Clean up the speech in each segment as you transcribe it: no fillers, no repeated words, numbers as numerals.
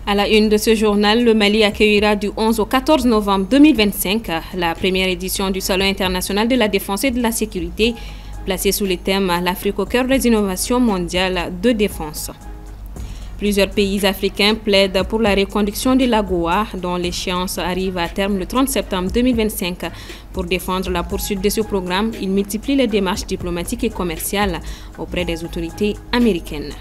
À la une de ce journal, le Mali accueillera du 11 au 14 novembre 2025 la première édition du Salon international de la défense et de la sécurité, placé sous le thème « L'Afrique au cœur des innovations mondiales de défense ». Plusieurs pays africains plaident pour la reconduction de l'AGOA, dont l'échéance arrive à terme le 30 septembre 2025. Pour défendre la poursuite de ce programme, ils multiplient les démarches diplomatiques et commerciales auprès des autorités américaines.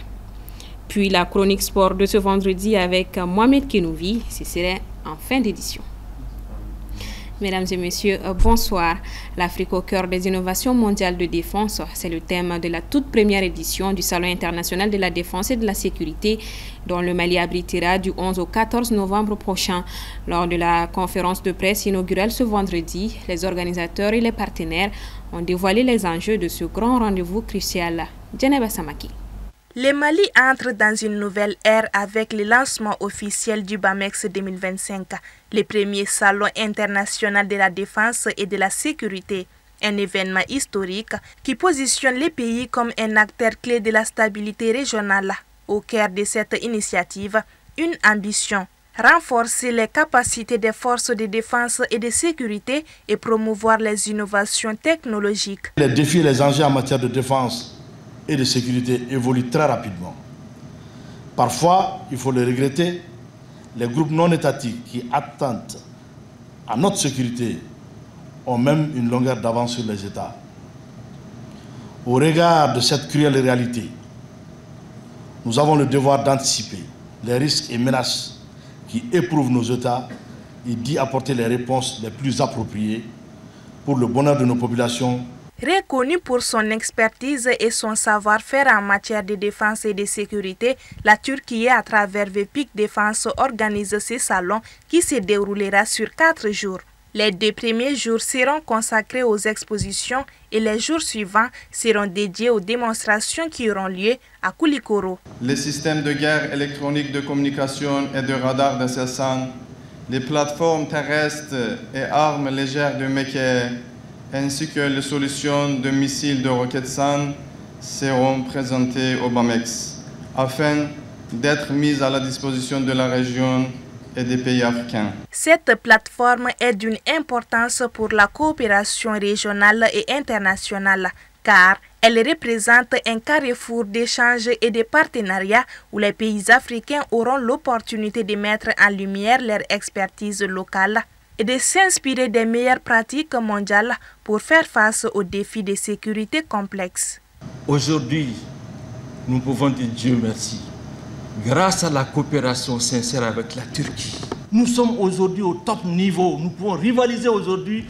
Puis la chronique sport de ce vendredi avec Mohamed Kenouvi, ce serait en fin d'édition. Mesdames et messieurs, bonsoir. L'Afrique au cœur des innovations mondiales de défense, c'est le thème de la toute première édition du Salon international de la défense et de la sécurité, dont le Mali abritera du 11 au 14 novembre prochain. Lors de la conférence de presse inaugurale ce vendredi, les organisateurs et les partenaires ont dévoilé les enjeux de ce grand rendez-vous crucial. Djeneba Samaki. Le Mali entre dans une nouvelle ère avec le lancement officiel du BAMEX 2025, le premier salon international de la défense et de la sécurité, un événement historique qui positionne les pays comme un acteur clé de la stabilité régionale. Au cœur de cette initiative, une ambition: renforcer les capacités des forces de défense et de sécurité et promouvoir les innovations technologiques. Les défis et les enjeux en matière de défense et de sécurité évoluent très rapidement. Parfois, il faut le regretter, les groupes non étatiques qui attentent à notre sécurité ont même une longueur d'avance sur les États. Au regard de cette cruelle réalité, nous avons le devoir d'anticiper les risques et menaces qui éprouvent nos États et d'y apporter les réponses les plus appropriées pour le bonheur de nos populations. Reconnue pour son expertise et son savoir-faire en matière de défense et de sécurité, la Turquie, à travers VPIC Défense, organise ce salon qui se déroulera sur 4 jours. Les 2 premiers jours seront consacrés aux expositions et les jours suivants seront dédiés aux démonstrations qui auront lieu à Koulikoro. Les systèmes de guerre électronique de communication et de radar d'incessant, les plateformes terrestres et armes légères de Mekhe, ainsi que les solutions de missiles de roquettes SAN seront présentées au BAMEX, afin d'être mises à la disposition de la région et des pays africains. Cette plateforme est d'une importance pour la coopération régionale et internationale, car elle représente un carrefour d'échanges et de partenariats où les pays africains auront l'opportunité de mettre en lumière leur expertise locale et de s'inspirer des meilleures pratiques mondiales pour faire face aux défis de sécurité complexes. Aujourd'hui, nous pouvons dire Dieu merci. Grâce à la coopération sincère avec la Turquie, nous sommes aujourd'hui au top niveau. Nous pouvons rivaliser aujourd'hui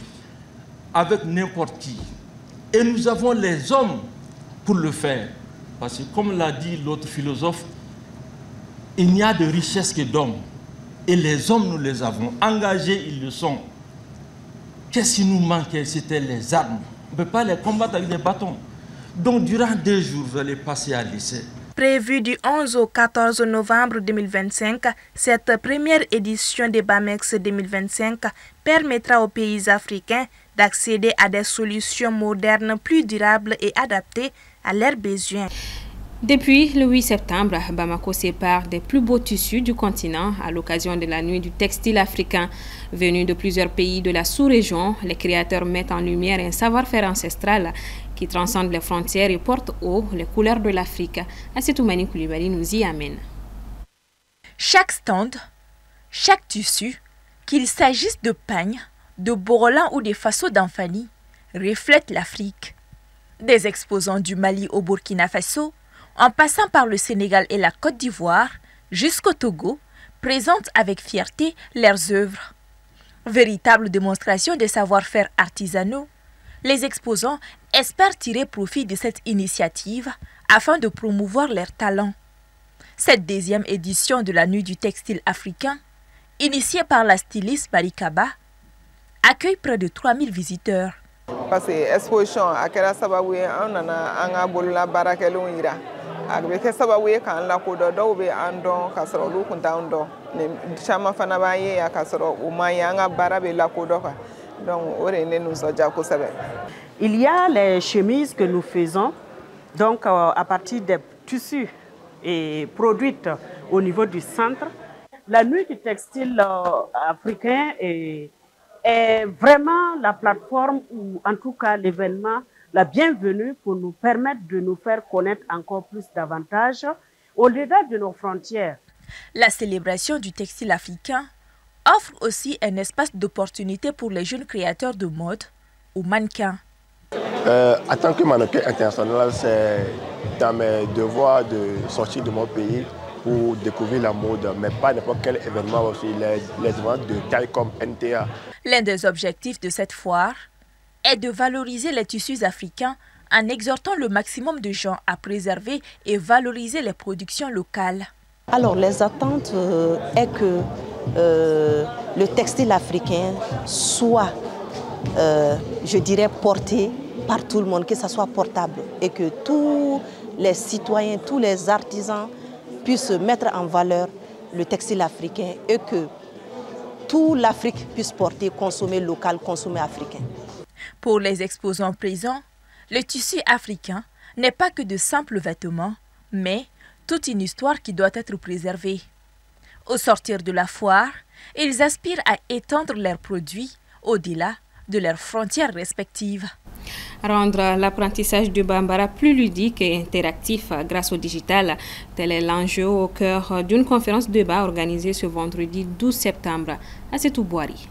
avec n'importe qui. Et nous avons les hommes pour le faire. Parce que comme l'a dit l'autre philosophe, il n'y a de richesse que d'hommes. Et les hommes, nous les avons. Engagés, ils le sont. Qu'est-ce qui nous manquait? C'était les armes. On ne peut pas les combattre avec des bâtons. Donc, durant 2 jours, vous allez passer à l'essai. Prévue du 11 au 14 novembre 2025, cette première édition des BAMEX 2025 permettra aux pays africains d'accéder à des solutions modernes plus durables et adaptées à leurs besoins. Depuis le 8 septembre, Bamako sépare des plus beaux tissus du continent à l'occasion de la nuit du textile africain. Venus de plusieurs pays de la sous-région, les créateurs mettent en lumière un savoir-faire ancestral qui transcende les frontières et porte haut les couleurs de l'Afrique. Assetoumani Koulibaly nous y amène. Chaque stand, chaque tissu, qu'il s'agisse de pagnes, de borolans ou des faceaux d'Anfani, reflète l'Afrique. Des exposants du Mali au Burkina Faso, en passant par le Sénégal et la Côte d'Ivoire, jusqu'au Togo, présentent avec fierté leurs œuvres. Véritable démonstration des savoir-faire artisanaux, les exposants espèrent tirer profit de cette initiative afin de promouvoir leurs talents. Cette 2e édition de la Nuit du textile africain, initiée par la styliste Barikaba, accueille près de 3000 visiteurs. Parce que l'exposition a été avec sababu ye kan la ko do be andon ka soro lu kun ta ndo ne chama fana ba ye ya ka soro o ma ya nga bara be la ko do ka donc ore ne nous so ja ko sabe. Il y a les chemises que nous faisons donc à partir des tissus et produites au niveau du centre. La nuit du textile africain est vraiment la plateforme ou en tout cas l'événement la bienvenue pour nous permettre de nous faire connaître encore plus davantage au-delà de nos frontières. La célébration du textile africain offre aussi un espace d'opportunité pour les jeunes créateurs de mode ou mannequins. En tant que mannequin international, c'est dans mes devoirs de sortir de mon pays pour découvrir la mode, mais pas n'importe quel événement aussi, les événements de taille comme NTA. L'un des objectifs de cette foire est de valoriser les tissus africains en exhortant le maximum de gens à préserver et valoriser les productions locales. Alors les attentes est que le textile africain soit, je dirais, porté par tout le monde, que ça soit portable et que tous les citoyens, tous les artisans puissent mettre en valeur le textile africain et que toute l'Afrique puisse porter, consommer local, consommer africain. Pour les exposants présents, le tissu africain n'est pas que de simples vêtements, mais toute une histoire qui doit être préservée. Au sortir de la foire, ils aspirent à étendre leurs produits au-delà de leurs frontières respectives. Rendre l'apprentissage du Bambara plus ludique et interactif grâce au digital, tel est l'enjeu au cœur d'une conférence débat organisée ce vendredi 12 septembre à Sétoubouari.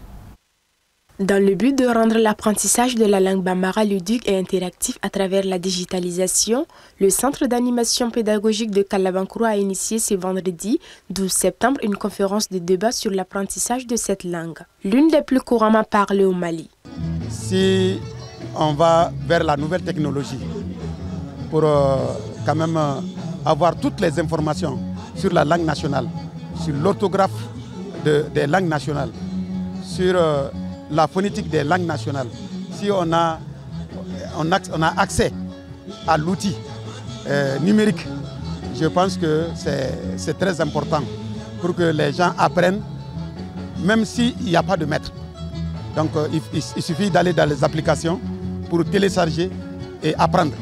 Dans le but de rendre l'apprentissage de la langue bambara ludique et interactif à travers la digitalisation, le Centre d'animation pédagogique de Kalabankuro a initié ce vendredi 12 septembre une conférence de débat sur l'apprentissage de cette langue, l'une des plus couramment parlées au Mali. Si on va vers la nouvelle technologie pour quand même avoir toutes les informations sur la langue nationale, sur l'orthographe des langues nationales, sur la phonétique des langues nationales, si on a accès à l'outil numérique, je pense que c'est très important pour que les gens apprennent, même s'il n'y a pas de maître. Donc il suffit d'aller dans les applications pour télécharger et apprendre.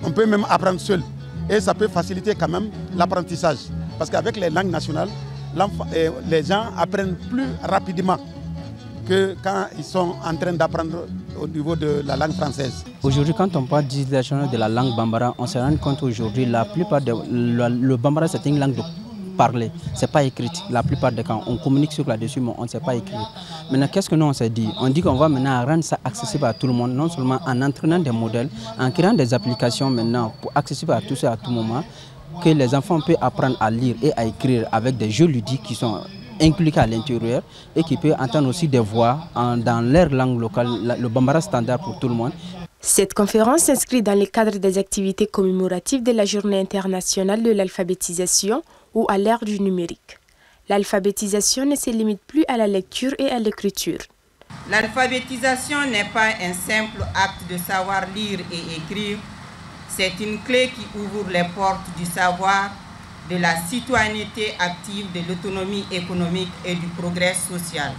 On peut même apprendre seul et ça peut faciliter quand même l'apprentissage. Parce qu'avec les langues nationales, les gens apprennent plus rapidement que quand ils sont en train d'apprendre au niveau de la langue française. Aujourd'hui, quand on parle d'utilisation de la langue bambara, on se rend compte aujourd'hui la plupart le bambara c'est une langue de parler, c'est pas écrite. La plupart des cas, on communique sur là-dessus, mais on ne sait pas écrire. Maintenant, qu'est-ce que nous on s'est dit? On dit qu'on va maintenant rendre ça accessible à tout le monde, non seulement en entraînant des modèles, en créant des applications maintenant pour accessible à tous et à tout moment, que les enfants peuvent apprendre à lire et à écrire avec des jeux ludiques qui sont inclus à l'intérieur et qui peut entendre aussi des voix dans leur langue locale, le bambara standard pour tout le monde. Cette conférence s'inscrit dans le cadre des activités commémoratives de la Journée internationale de l'alphabétisation ou à l'ère du numérique. L'alphabétisation ne se limite plus à la lecture et à l'écriture. L'alphabétisation n'est pas un simple acte de savoir lire et écrire, c'est une clé qui ouvre les portes du savoir, de la citoyenneté active, de l'autonomie économique et du progrès social.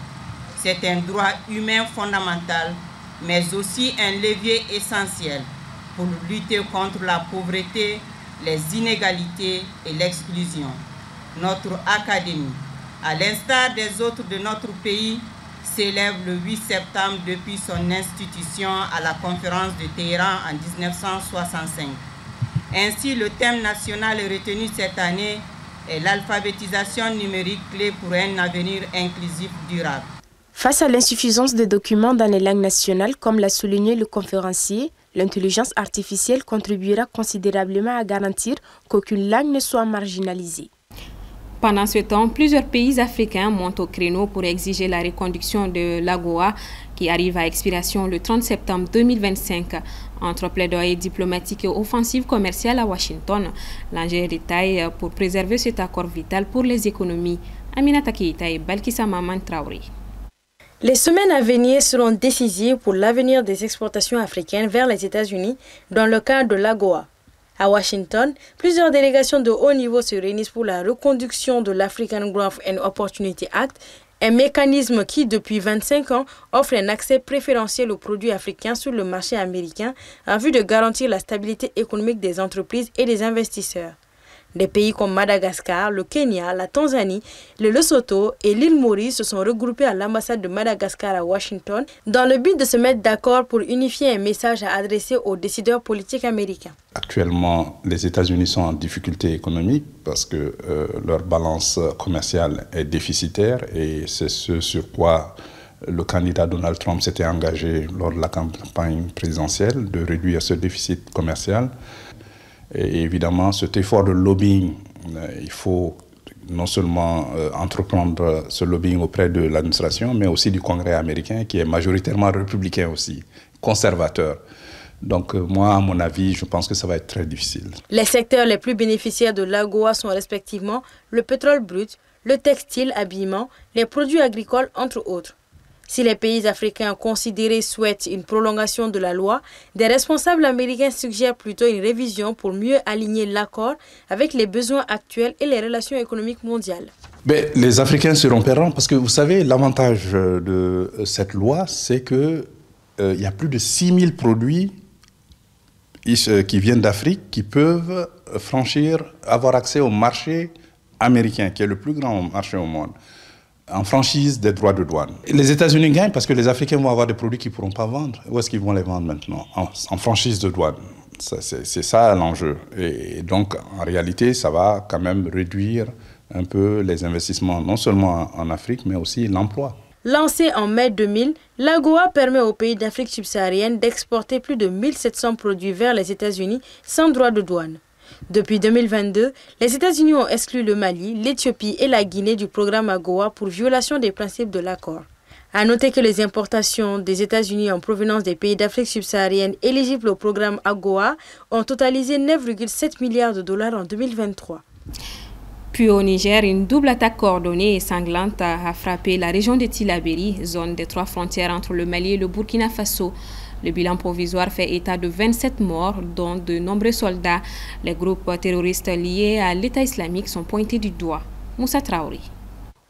C'est un droit humain fondamental, mais aussi un levier essentiel pour lutter contre la pauvreté, les inégalités et l'exclusion. Notre académie, à l'instar des autres de notre pays, célèbre le 8 septembre depuis son institution à la conférence de Téhéran en 1965. Ainsi, le thème national retenu cette année est l'alphabétisation numérique, clé pour un avenir inclusif durable. Face à l'insuffisance de documents dans les langues nationales, comme l'a souligné le conférencier, l'intelligence artificielle contribuera considérablement à garantir qu'aucune langue ne soit marginalisée. Pendant ce temps, plusieurs pays africains montent au créneau pour exiger la reconduction de l'AGOA qui arrive à expiration le 30 septembre 2025. Entre plaidoyer diplomatique et offensive commerciale à Washington, l'enjeu est de taille pour préserver cet accord vital pour les économies. Aminata Keïta et Balkissa Maman Traoré. Les semaines à venir seront décisives pour l'avenir des exportations africaines vers les États-Unis dans le cadre de l'AGOA. À Washington, plusieurs délégations de haut niveau se réunissent pour la reconduction de l'African Growth and Opportunity Act, un mécanisme qui, depuis 25 ans, offre un accès préférentiel aux produits africains sur le marché américain en vue de garantir la stabilité économique des entreprises et des investisseurs. Des pays comme Madagascar, le Kenya, la Tanzanie, le Lesotho et l'île Maurice se sont regroupés à l'ambassade de Madagascar à Washington dans le but de se mettre d'accord pour unifier un message à adresser aux décideurs politiques américains. Actuellement, les États-Unis sont en difficulté économique parce que leur balance commerciale est déficitaire et c'est ce sur quoi le candidat Donald Trump s'était engagé lors de la campagne présidentielle de réduire ce déficit commercial. Et évidemment, cet effort de lobbying, il faut non seulement entreprendre ce lobbying auprès de l'administration, mais aussi du Congrès américain, qui est majoritairement républicain aussi, conservateur. Donc moi, à mon avis, je pense que ça va être très difficile. Les secteurs les plus bénéficiaires de l'AGOA sont respectivement le pétrole brut, le textile, habillement, les produits agricoles, entre autres. Si les pays africains considérés souhaitent une prolongation de la loi, des responsables américains suggèrent plutôt une révision pour mieux aligner l'accord avec les besoins actuels et les relations économiques mondiales. Mais les Africains seront perdants parce que vous savez, l'avantage de cette loi, c'est qu'il y a plus de 6000 produits qui viennent d'Afrique qui peuvent avoir accès au marché américain, qui est le plus grand marché au monde, en franchise des droits de douane. Les États-Unis gagnent parce que les Africains vont avoir des produits qu'ils ne pourront pas vendre. Où est-ce qu'ils vont les vendre maintenant? En franchise de douane. C'est ça l'enjeu. Et donc, en réalité, ça va quand même réduire un peu les investissements, non seulement en Afrique, mais aussi l'emploi. Lancée en mai 2000, l'AGOA permet aux pays d'Afrique subsaharienne d'exporter plus de 1700 produits vers les États-Unis sans droit de douane. Depuis 2022, les États-Unis ont exclu le Mali, l'Éthiopie et la Guinée du programme AGOA pour violation des principes de l'accord. À noter que les importations des États-Unis en provenance des pays d'Afrique subsaharienne éligibles au programme AGOA ont totalisé 9,7 milliards de dollars en 2023. Puis au Niger, une double attaque coordonnée et sanglante a frappé la région de Tillabéri, zone des 3 frontières entre le Mali et le Burkina Faso. Le bilan provisoire fait état de 27 morts, dont de nombreux soldats. Les groupes terroristes liés à l'État islamique sont pointés du doigt. Moussa Traoré.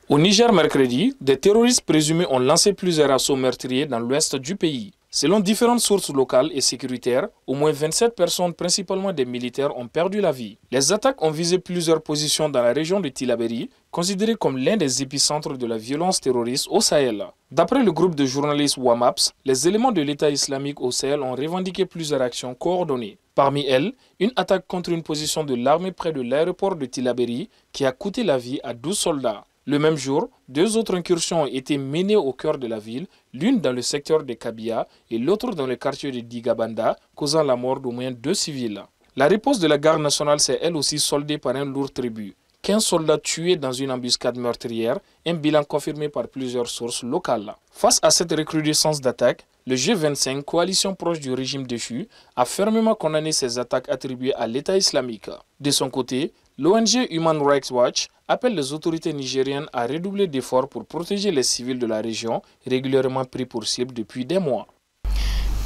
Au Niger, mercredi, des terroristes présumés ont lancé plusieurs assauts meurtriers dans l'ouest du pays. Selon différentes sources locales et sécuritaires, au moins 27 personnes, principalement des militaires, ont perdu la vie. Les attaques ont visé plusieurs positions dans la région de Tillabéri, considérée comme l'un des épicentres de la violence terroriste au Sahel. D'après le groupe de journalistes WAMAPS, les éléments de l'État islamique au Sahel ont revendiqué plusieurs actions coordonnées. Parmi elles, une attaque contre une position de l'armée près de l'aéroport de Tillabéri qui a coûté la vie à 12 soldats. Le même jour, 2 autres incursions ont été menées au cœur de la ville, l'une dans le secteur de Kabia et l'autre dans le quartier de Digabanda, causant la mort d'au moins 2 civils. La riposte de la garde nationale s'est elle aussi soldée par un lourd tribut. 15 soldats tués dans une embuscade meurtrière, un bilan confirmé par plusieurs sources locales. Face à cette recrudescence d'attaques, le G25, coalition proche du régime déchu, a fermement condamné ces attaques attribuées à l'État islamique. De son côté, l'ONG Human Rights Watch appelle les autorités nigériennes à redoubler d'efforts pour protéger les civils de la région, régulièrement pris pour cible depuis des mois.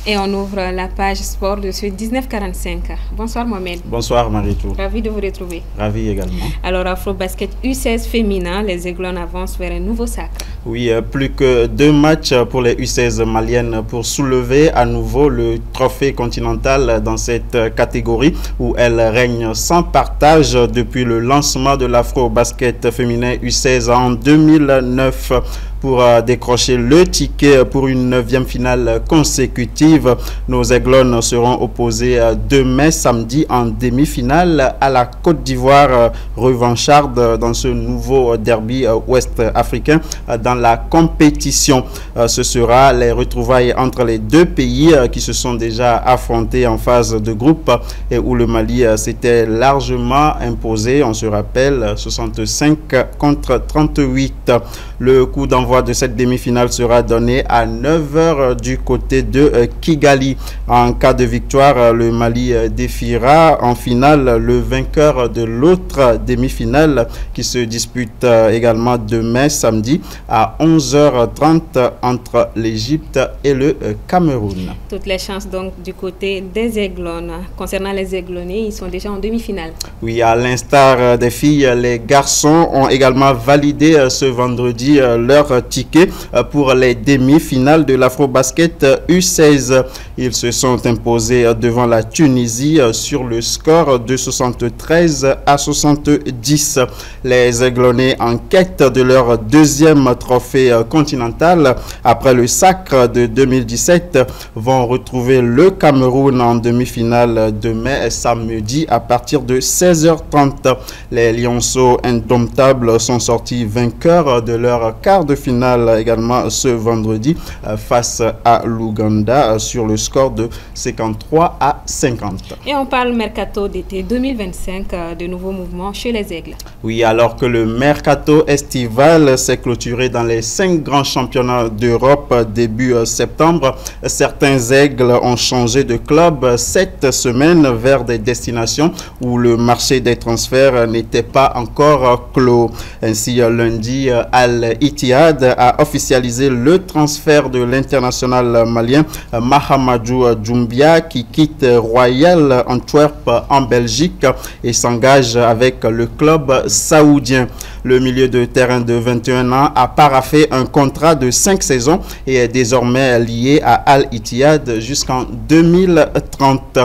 Et on ouvre la page sport de ce 1945. Bonsoir Mohamed. Bonsoir Maritou. Ravi de vous retrouver. Ravi également. Alors Afro-Basket U16 féminin, les Aiglons avancent vers un nouveau sacre. Oui, plus que 2 matchs pour les U16 maliennes pour soulever à nouveau le trophée continental dans cette catégorie où elles règnent sans partage depuis le lancement de l'Afro-Basket féminin U16 en 2009. Pour décrocher le ticket pour une 9e finale consécutive. Nos Aiglons seront opposés demain samedi en demi-finale à la Côte d'Ivoire revancharde dans ce nouveau derby ouest-africain dans la compétition. Ce sera les retrouvailles entre les 2 pays qui se sont déjà affrontés en phase de groupe et où le Mali s'était largement imposé, on se rappelle, 65 contre 38. Le coup d'envoi de cette demi-finale sera donné à 9h du côté de Kigali. En cas de victoire, le Mali défiera en finale le vainqueur de l'autre demi-finale qui se dispute également demain samedi à 11h30 entre l'Égypte et le Cameroun. Toutes les chances donc du côté des Aiglons. Concernant les Aiglonnés, ils sont déjà en demi-finale. Oui, à l'instar des filles, les garçons ont également validé ce vendredi leur tickets pour les demi-finales de l'Afrobasket U16. Ils se sont imposés devant la Tunisie sur le score de 73 à 70. Les Aiglonnais, en quête de leur deuxième trophée continental après le sacre de 2017, vont retrouver le Cameroun en demi-finale demain samedi à partir de 16h30. Les Lionceaux indomptables sont sortis vainqueurs de leur quart de finale également ce vendredi face à l'Ouganda sur le score de 53 à 50. Et on parle mercato d'été 2025, de nouveaux mouvements chez les Aigles. Oui, alors que le mercato estival s'est clôturé dans les 5 grands championnats d'Europe début septembre, certains Aigles ont changé de club cette semaine vers des destinations où le marché des transferts n'était pas encore clos. Ainsi, lundi, Al Ittihad a officialisé le transfert de l'international malien Mahamadou Doumbia qui quitte Royal Antwerp en Belgique et s'engage avec le club saoudien. Le milieu de terrain de 21 ans a paraphé un contrat de 5 saisons et est désormais lié à Al Ittihad jusqu'en 2030.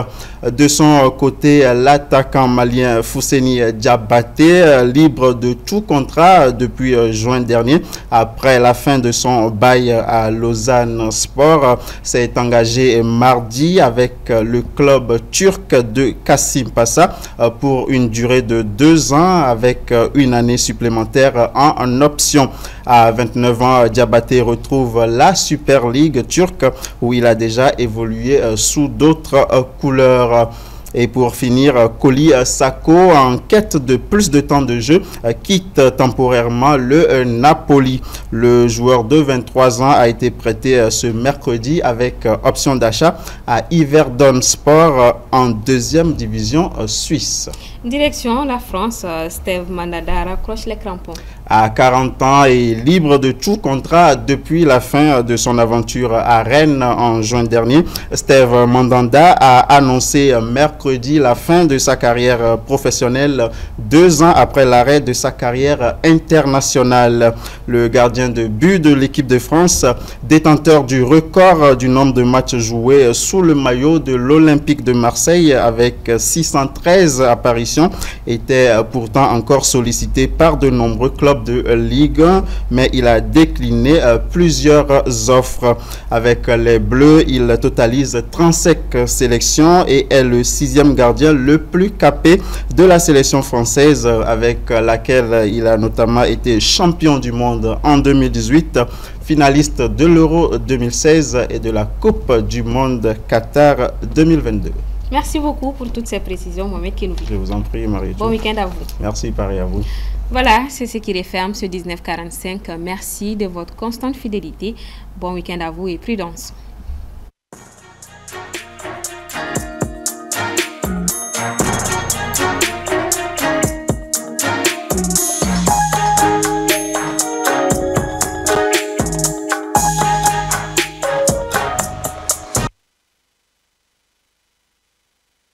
De son côté, l'attaquant malien Fousseni Diabaté, libre de tout contrat depuis juin dernier, après la fin de son bail à Lausanne Sport, s'est engagé mardi avec le club turc de Kasımpaşa pour une durée de 2 ans avec une année supplémentaire en option. À 29 ans, Diabaté retrouve la Super League turque où il a déjà évolué sous d'autres couleurs. Et pour finir, Koli Sako, en quête de plus de temps de jeu, quitte temporairement le Napoli. Le joueur de 23 ans a été prêté ce mercredi avec option d'achat à Iverdon Sport en 2e division suisse. Direction la France, Steve Mandanda raccroche les crampons. À 40 ans et libre de tout contrat depuis la fin de son aventure à Rennes en juin dernier, Steve Mandanda a annoncé mercredi la fin de sa carrière professionnelle 2 ans après l'arrêt de sa carrière internationale. Le gardien de but de l'équipe de France, détenteur du record du nombre de matchs joués sous le maillot de l'Olympique de Marseille avec 613 apparitions, était pourtant encore sollicité par de nombreux clubs de Ligue 1, mais il a décliné plusieurs offres. Avec les Bleus, il totalise 35 sélections et est le 6e gardien le plus capé de la sélection française, avec laquelle il a notamment été champion du monde en 2018, finaliste de l'Euro 2016 et de la Coupe du monde Qatar 2022. Merci beaucoup pour toutes ces précisions, Mohamed Kinoubi. Je vous en prie, Marie. Bon week-end à vous. Merci, pareil à vous. Voilà, c'est ce qui referme ce 1945. Merci de votre constante fidélité. Bon week-end à vous et prudence.